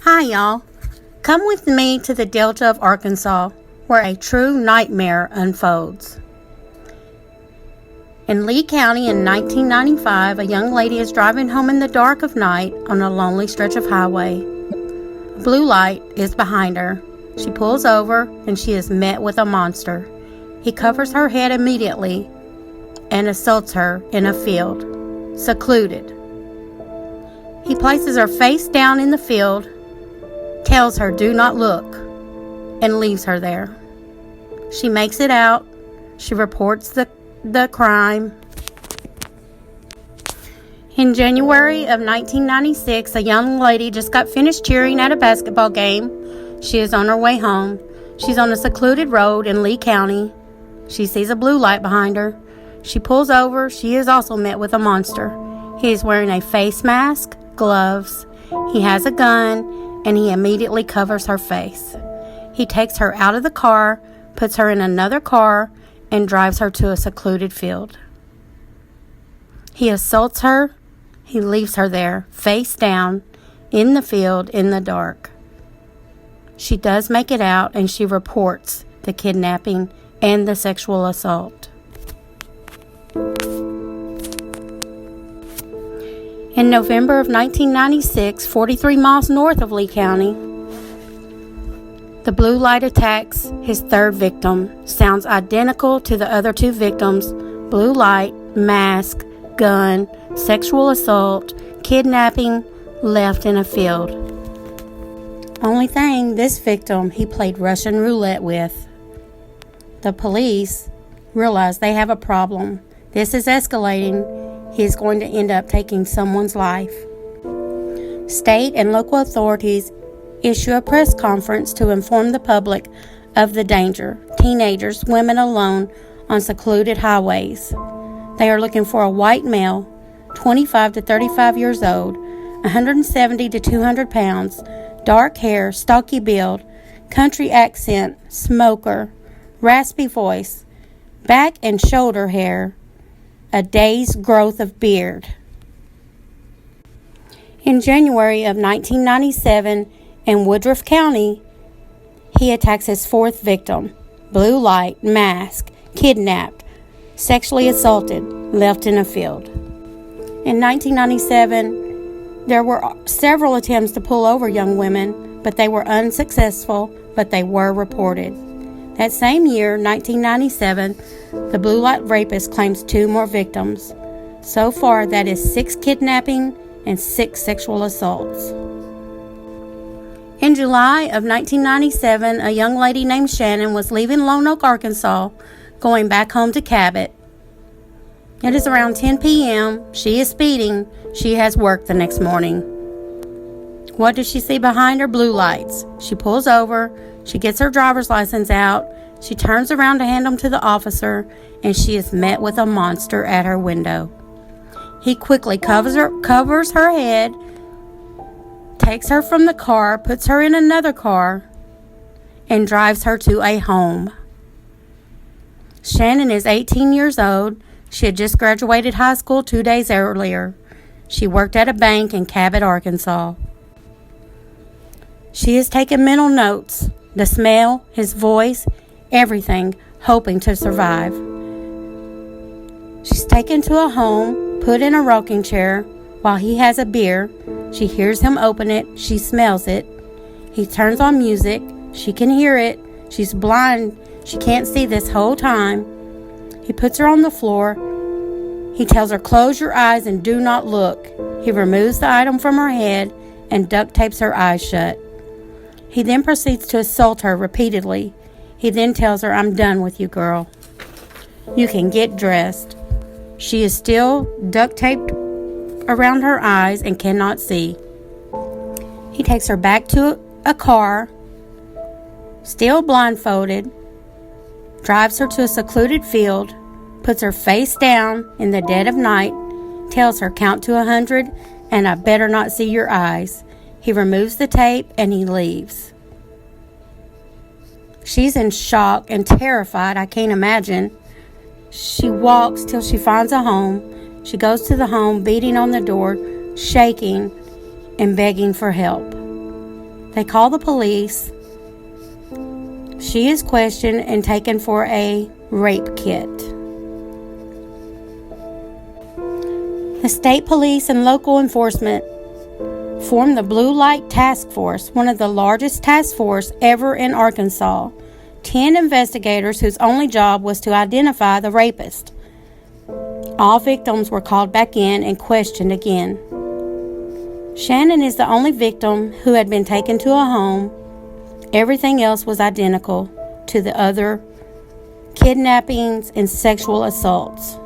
Hi, y'all. Come with me to the Delta of Arkansas, where a true nightmare unfolds. In Lee County in 1995, a young lady is driving home in the dark of night on a lonely stretch of highway. A blue light is behind her. She pulls over and she is met with a monster. He covers her head immediately and assaults her in a field, secluded. He places her face down in the field, tells her do not look, and leaves her there. She makes it out. She reports the crime. In January of 1996, a young lady just got finished cheering at a basketball game. She is on her way home. She's on a secluded road in Lee County. She sees a blue light behind her. She pulls over. She is also met with a monster. He is wearing a face mask, gloves. He has a gun, and he immediately covers her face. He takes her out of the car, puts her in another car, and drives her to a secluded field. He assaults her. He leaves her there, face down, in the field, in the dark. She does make it out, and she reports the kidnapping and the sexual assault. In November of 1996, 43 miles north of Lee County, the blue light attacks his third victim. Sounds identical to the other two victims. Blue light, mask, gun, sexual assault, kidnapping, left in a field. Only thing, this victim he played Russian roulette with. The police realize they have a problem. This is escalating. He's going to end up taking someone's life. State and local authorities issue a press conference to inform the public of the danger. Teenagers, women alone on secluded highways. They are looking for a white male, 25 to 35 years old, 170 to 200 pounds, dark hair, stocky build, country accent, smoker, raspy voice, back and shoulder hair, a day's growth of beard. In January of 1997, in Woodruff County, he attacks his fourth victim. Blue light, mask, kidnapped, sexually assaulted, left in a field. In 1997, there were several attempts to pull over young women, but they were unsuccessful, but they were reported. That same year, 1997, the blue light rapist claims 2 more victims. So far, that is 6 kidnapping and 6 sexual assaults. In July of 1997, a young lady named Shannon was leaving Lone Oak, Arkansas, going back home to Cabot. It is around 10 p.m. She is speeding. She has work the next morning. What does she see behind her? Blue lights. She pulls over. She gets her driver's license out. She turns around to hand them to the officer, and she is met with a monster at her window. He quickly covers her head, takes her from the car, puts her in another car, and drives her to a home. Shannon is 18 years old. She had just graduated high school 2 days earlier. She worked at a bank in Cabot, Arkansas. She has taken mental notes, the smell, his voice, everything, hoping to survive. She's taken to a home, put in a rocking chair while he has a beer. She hears him open it. She smells it. He turns on music. She can hear it. She's blind. She can't see this whole time. He puts her on the floor. He tells her, close your eyes and do not look. He removes the item from her head and duct tapes her eyes shut. He then proceeds to assault her repeatedly. He then tells her, I'm done with you, girl. You can get dressed. She is still duct taped around her eyes and cannot see. He takes her back to a car, still blindfolded, drives her to a secluded field, puts her face down in the dead of night, tells her, count to 100, and I better not see your eyes. He removes the tape and he leaves. She's in shock and terrified. I can't imagine. She walks till she finds a home. She goes to the home, beating on the door, shaking and begging for help. They call the police. She is questioned and taken for a rape kit. The state police and local enforcement formed the Blue Light Task Force, one of the largest task force ever in Arkansas. 10 investigators whose only job was to identify the rapist. All victims were called back in and questioned again. Shannon is the only victim who had been taken to a home. Everything else was identical to the other kidnappings and sexual assaults.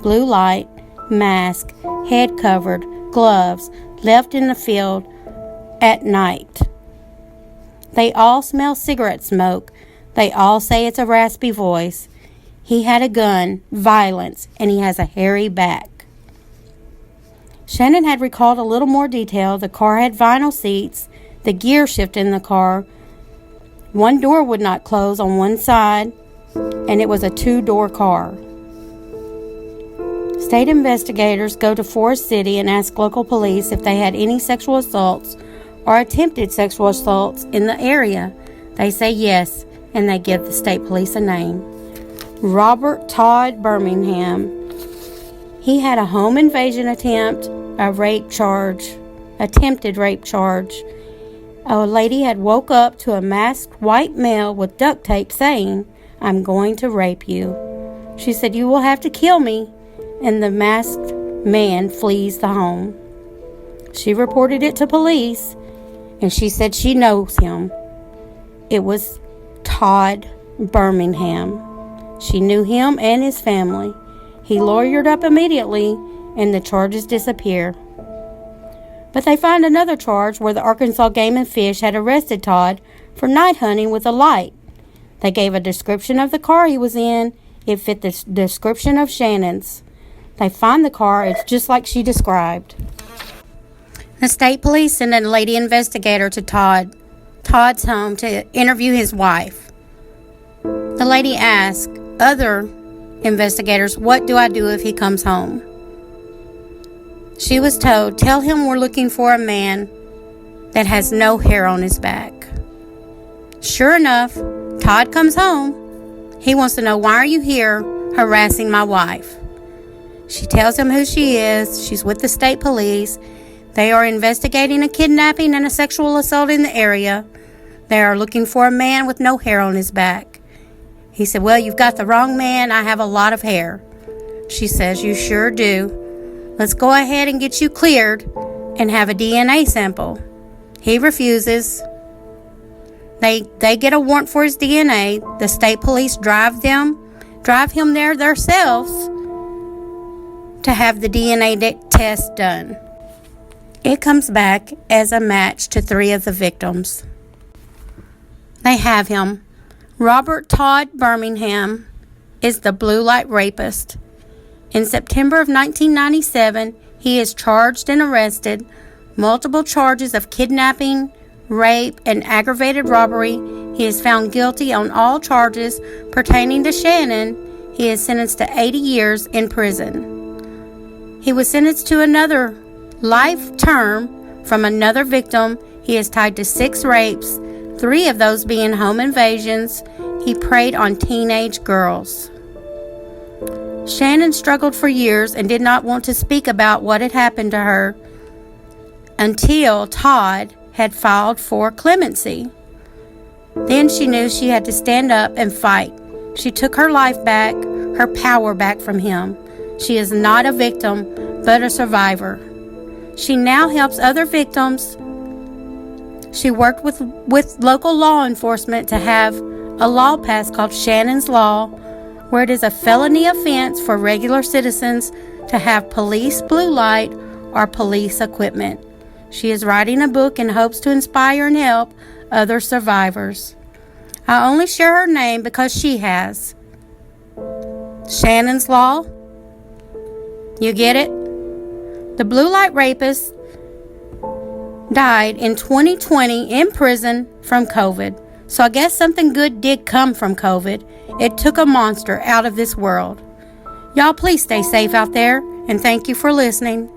Blue light, mask, head covered, gloves, left in the field at night. They all smell cigarette smoke. They all say it's a raspy voice. He had a gun, violence, and he has a hairy back. Shannon had recalled a little more detail. The car had vinyl seats, the gear shift in the car. One door would not close on one side, and it was a 2-door car. State investigators go to Forest City and ask local police if they had any sexual assaults or attempted sexual assaults in the area. They say yes, and they give the state police a name. Robert Todd Birmingham. He had a home invasion attempt, attempted rape charge. A lady had woke up to a masked white male with duct tape saying, "I'm going to rape you." She said, "You will have to kill me," and the masked man flees the home. She reported it to police, and she said she knows him. It was Todd Birmingham. She knew him and his family. He lawyered up immediately, and the charges disappear. But they find another charge where the Arkansas Game and Fish had arrested Todd for night hunting with a light. They gave a description of the car he was in. It fit the description of Shannon's. They find the car. It's just like she described. The state police sent a lady investigator to Todd's home to interview his wife. The lady asked other investigators, "What do I do if he comes home?" She was told, "Tell him we're looking for a man that has no hair on his back." Sure enough, Todd comes home. He wants to know, "Why are you here harassing my wife?" She tells him who she is. She's with the state police. They are investigating a kidnapping and a sexual assault in the area. They are looking for a man with no hair on his back. He said, "Well, you've got the wrong man. I have a lot of hair." She says, "You sure do. Let's go ahead and get you cleared and have a DNA sample." He refuses. They get a warrant for his DNA. The state police drive him there themselves to have the DNA test done. It comes back as a match to 3 of the victims. They have him. Robert Todd Birmingham is the blue light rapist. In September of 1997, he is charged and arrested. Multiple charges of kidnapping, rape, and aggravated robbery. He is found guilty on all charges pertaining to Shannon. He is sentenced to 80 years in prison. He was sentenced to another life term from another victim. He is tied to 6 rapes, 3 of those being home invasions. He preyed on teenage girls. Shannon struggled for years and did not want to speak about what had happened to her until Todd had filed for clemency. Then she knew she had to stand up and fight. She took her life back, her power back from him. She is not a victim, but a survivor. She now helps other victims. She worked with local law enforcement to have a law passed called Shannon's Law, where it is a felony offense for regular citizens to have police blue light or police equipment. She is writing a book in hopes to inspire and help other survivors. I only share her name because she has. Shannon's Law. You get it? The blue light rapist died in 2020 in prison from COVID. So I guess something good did come from COVID. It took a monster out of this world. Y'all please stay safe out there, and thank you for listening.